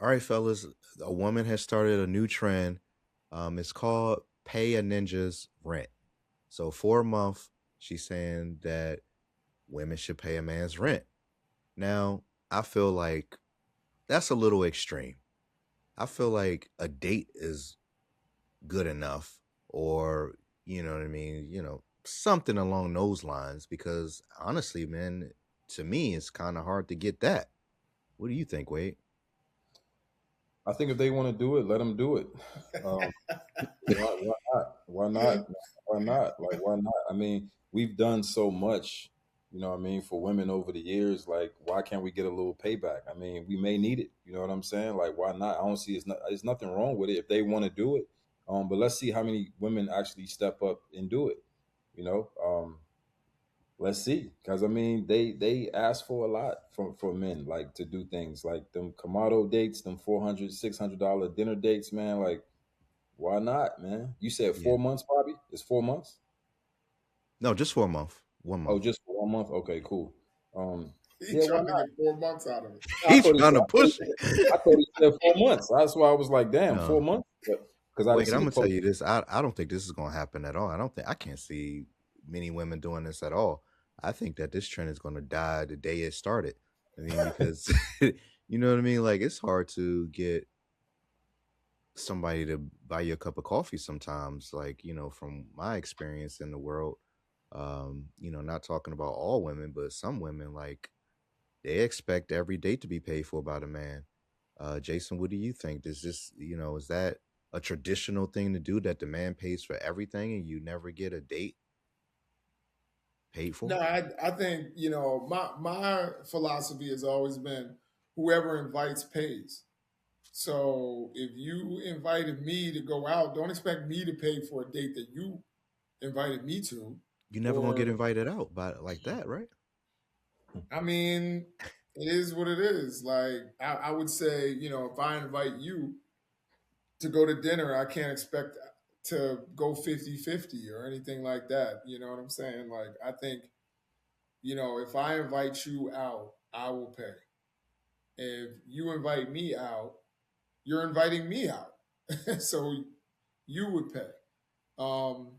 All right, fellas, a woman has started a new trend. It's called pay a ninja's rent. So for a month, she's saying that women should pay a man's rent. Now, I feel like that's a little extreme. I feel like a date is good enough, or you know what I mean, something along those lines, because honestly, man, to me it's kind of hard to get that. What do you think, Wade? I think if they want to do it, let them do it. Um, why not? Why not? Why not? Like, why not? I mean, we've done so much, I mean, for women over the years. Like, why can't we get a little payback? I mean, we may need it. You know what I'm saying? Like, why not? I don't see there's nothing wrong with it if they want to do it. But let's see how many women actually step up and do it. You know, let's see, because I mean, they ask for a lot for men, like to do things like them Kamado dates, them 400 $600 dinner dates, man. Like, why not, man? You said Yeah. 4 months, Bobby? It's 4 months? No, just for a month. One Oh, month. just for 1 month? Okay, cool. Um, He yeah, why trying to not? get 4 months out of it. I He's thought he trying said, to push I it. thought he said 4 months. That's why I was like, damn, No. 4 months. Because I didn't Wait, see I'm the gonna tell post. you this. I don't think this is gonna happen at all. I can't see many women doing this at all. I think that this trend is gonna die the day it started. I mean, because you know what I mean? Like it's hard to get somebody to buy you a cup of coffee sometimes, like, from my experience in the world. Not talking about all women, but some women, like, they expect every date to be paid for by the man. Jason, what do you think? Does this, is that a traditional thing to do, that the man pays for everything and you never get a date paid No, for? I think my philosophy has always been whoever invites pays. So if you invited me to go out, don't expect me to pay for a date that you invited me to. You never gonna get Or invited out by like that, right? I mean, it is what it is. Like I would say, if I invite you to go to dinner, I can't expect to go 50-50 or anything like that. You know what I'm saying? Like I think, if I invite you out, I will pay. If you invite me out, you're inviting me out. So you would pay. Um,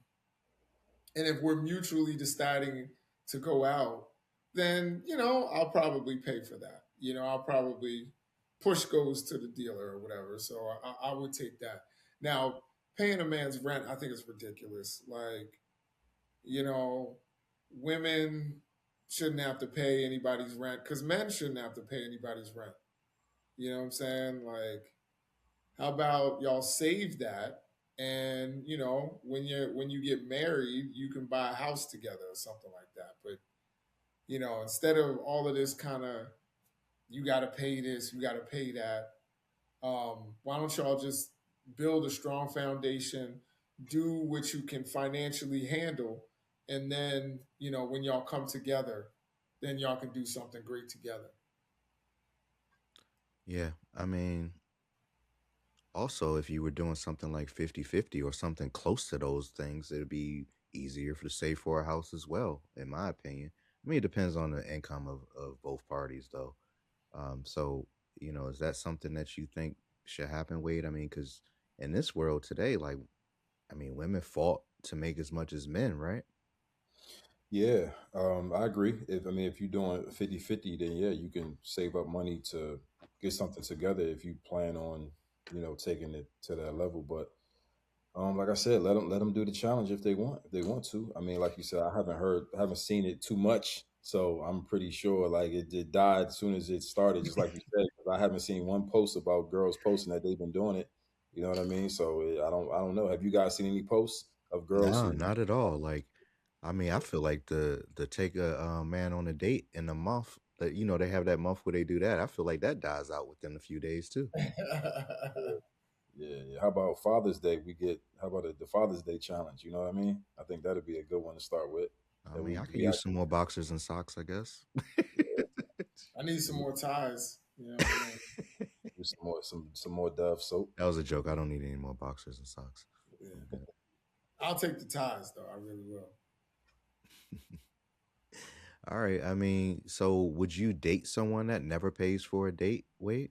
and if we're mutually deciding to go out, then, I'll probably pay for that. I'll probably push goes to the dealer or whatever. So I would take that. Now, paying a man's rent, I think is ridiculous. Like, you know, women shouldn't have to pay anybody's rent because men shouldn't have to pay anybody's rent. You know what I'm saying? Like, how about y'all save that? And when you get married, you can buy a house together or something like that. But instead of all of this kind of you got to pay this, you got to pay that. Why don't y'all just build a strong foundation, do what you can financially handle, and then when y'all come together, then y'all can do something great together. Yeah. I mean, also, if you were doing something like 50-50 or something close to those things, it'd be easier for to save for a house as well, in my opinion. I mean, it depends on the income of both parties, though. So, is that something that you think should happen, Wade? I mean, because in this world today, like, I mean, women fought to make as much as men, right? Yeah, I agree. If you're doing 50-50, then yeah, you can save up money to get something together if you plan on, taking it to that level. But like I said, let them do the challenge if they want to. I mean, like you said, I haven't seen it too much, so I'm pretty sure like it died as soon as it started. Just like you said, 'cause I haven't seen one post about girls posting that they've been doing it. You know what I mean? So I don't know. Have you guys seen any posts of girls No, who? not at all. Like, I mean, I feel like the take a man on a date in a month, that they have that month where they do that. I feel like that dies out within a few days too. Yeah, yeah. How about Father's Day? How about the Father's Day challenge? You know what I mean? I think that'd be a good one to start with. I That mean, I could we use some actually more boxers and socks, I guess. I need some more ties. You know what I mean? do some more Dove soap. That was a joke. I don't need any more boxers and socks. I'm Yeah. good. I'll take the ties though. I really will. All right. I mean, so would you date someone that never pays for a date? Wait.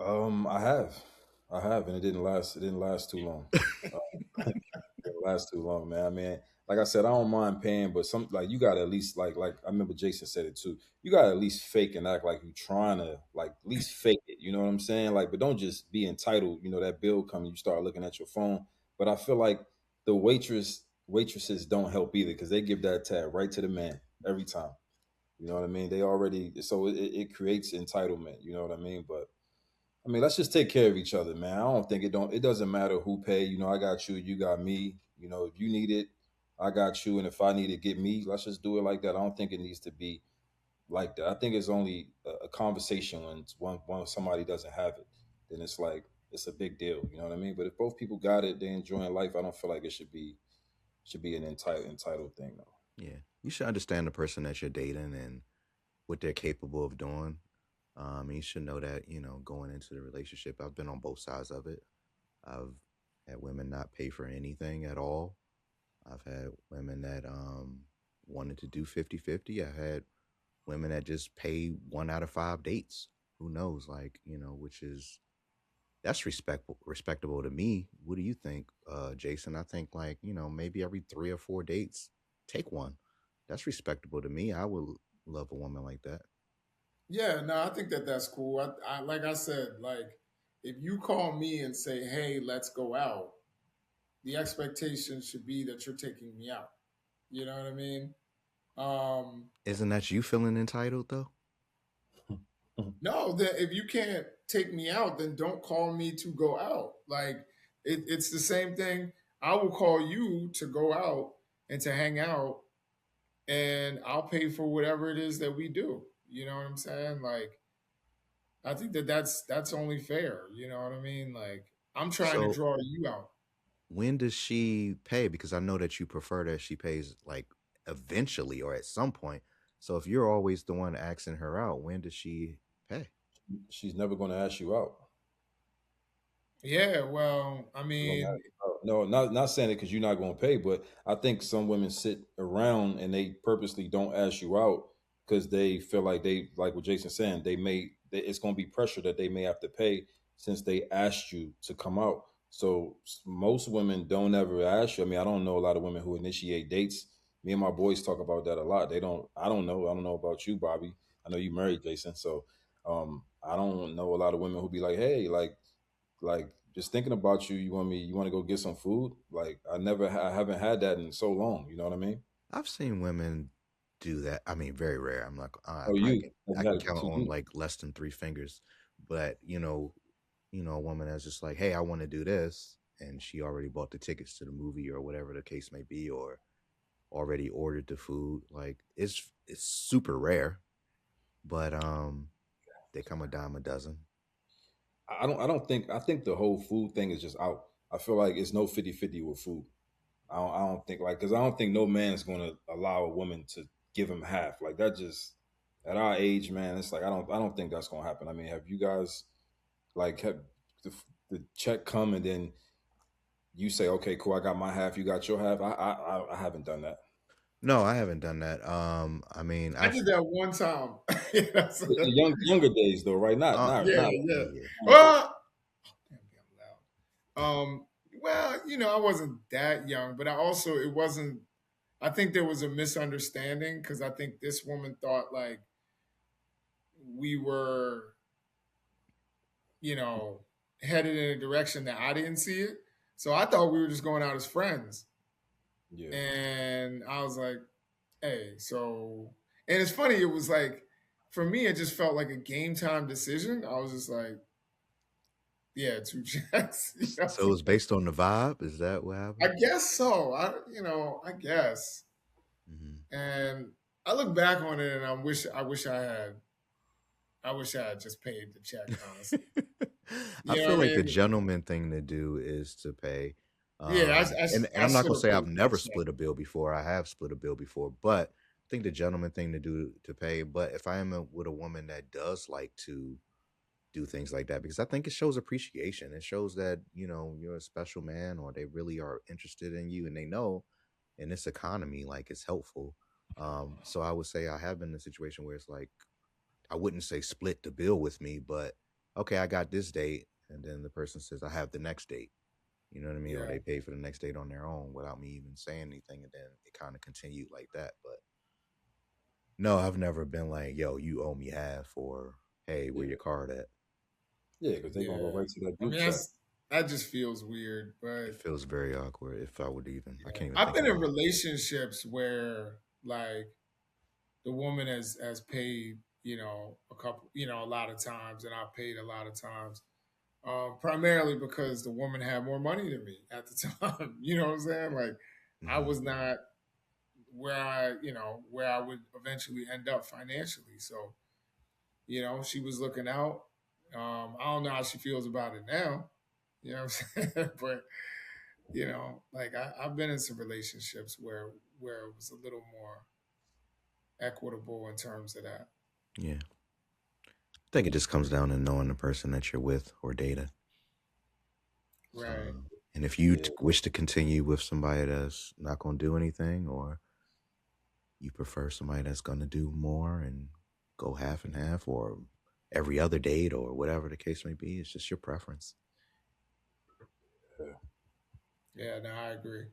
I have, and it didn't last. It didn't last too long. It didn't last too long, man. I mean, like I said, I don't mind paying, but some like you gotta at least like I remember Jason said it too. You gotta at least fake and act like you trying to like at least fake it. You know what I'm saying? Like, but don't just be entitled. You know that bill coming, you start looking at your phone. But I feel like the waitresses don't help either because they give that tab right to the man every time. You know what I mean? They already so it creates entitlement. You know what I mean? But I mean, let's just take care of each other, man. I don't think it doesn't matter who pay. You know, I got you, you got me. You know, if you need it, I got you, and if I need to get me, let's just do it like that. I don't think it needs to be like that. I think it's only a conversation when somebody doesn't have it, then it's like it's a big deal. You know what I mean? But if both people got it, they're enjoying life. I don't feel like it should be an entitled thing though. Yeah, you should understand the person that you're dating and what they're capable of doing. You should know that, going into the relationship, I've been on both sides of it. I've had women not pay for anything at all. I've had women that wanted to do 50-50. I had women that just pay 1 out of 5 dates. Who knows? Like, which is that's respectable to me. What do you think, Jason? I think like, maybe every 3 or 4 dates, take one. That's respectable to me. I would love a woman like that. Yeah, no, I think that that's cool. I like I said, like if you call me and say, "Hey, let's go out," the expectation should be that you're taking me out. You know what I mean? Um, Isn't that you feeling entitled though? no, that if you can't take me out, then don't call me to go out. Like it's the same thing. I will call you to go out and to hang out, and I'll pay for whatever it is that we do. You know what I'm saying? Like I think that that's only fair. You know what I mean? Like I'm trying to So draw you out. when does she pay? Because I know that you prefer that she pays like eventually or at some point. So if you're always the one asking her out, when does she pay? She's never going to ask you out. Yeah, well, I Never gonna mean, ask you out. No, not saying it because you're not going to pay, but I think some women sit around and they purposely don't ask you out because they feel like they like what Jason's saying. It's going to be pressure that they may have to pay since they asked you to come out. So most women don't ever ask you. I mean, I don't know a lot of women who initiate dates. Me and my boys talk about that a lot. They don't. I don't know. I don't know about you, Bobby. I know you married, Jason. So I don't know a lot of women who be like, hey, like just thinking about you. You want to go get some food? Like I haven't had that in so long. You know what I mean? I've seen women do that. I mean, very rare. I'm like, I Oh, probably you can have I you had can it count to on you? like less than 3 fingers. But a woman that's just like, hey, I want to do this, and she already bought the tickets to the movie or whatever the case may be, or already ordered the food. Like it's super rare, but they come a dime a dozen. I think the whole food thing is just out. I feel like it's no 50-50 with food. I don't think like because I don't think no man is going to allow a woman to give him half like that. Just at our age, man, it's like I don't think that's going to happen. I mean, have you guys like have the, the check come and then you say, okay, cool, I got my half, you got your half? I haven't done that. No, I haven't done that. I mean, I I've did that one time. Yeah, The younger days though, right? yeah, Not yeah. yeah. Damn, damn loud. Well, I wasn't that young, but I also it wasn't. I think there was a misunderstanding because I think this woman thought like we were, you know, headed in a direction that I didn't see it. So I thought we were just going out as friends, Yeah. and I was like, "Hey, so." And it's funny. It was like for me, it just felt like a game time decision. I was just like, "Yeah, two checks." So it's based on the vibe. Is that what I happened? guess so. I guess. Hmm. And I look back on it, and I wish I had just paid the check. Honestly, I you know feel what I like the mean? gentleman thing to do is to pay. Yeah, And I I'm not should gonna have say I've paid that never check. split a bill before. I have split a bill before, but I think the gentleman thing to do to pay. But if I am with a woman that does like to do things like that, because I think it shows appreciation. It shows that you're a special man, or they really are interested in you, and they know in this economy like it's helpful. So I would say I have been in a situation where it's like I wouldn't say split the bill with me, but okay, I got this date, and then the person says I have the next date. You know what I mean? Or Yeah. they pay for the next date on their own without me even saying anything, and then it kind of continued like that. But no, I've never been like, yo, you owe me half, or hey, where Yeah, your card at? yeah, because they're gonna go Yeah. right to that I group mean, chat. that just feels weird, but It feels very awkward. If I would even, I yeah. can't even I've think been of in one. relationships where like the woman has paid, a couple, a lot of times, and I paid a lot of times. Primarily because the woman had more money than me at the time. You know what I'm saying? Like I Hmm. was not where I would eventually end up financially. So, she was looking out. I don't know how she feels about it now. You know what I'm saying? But like I've been in some relationships where it was a little more equitable in terms of that. Yeah, I think it just comes down to knowing the person that you're with or dating. Right. And if you Yeah, wish to continue with somebody that's not going to do anything, or you prefer somebody that's going to do more and go half and half, or every other date, or whatever the case may be, it's just your preference. yeah. Yeah, no, I agree.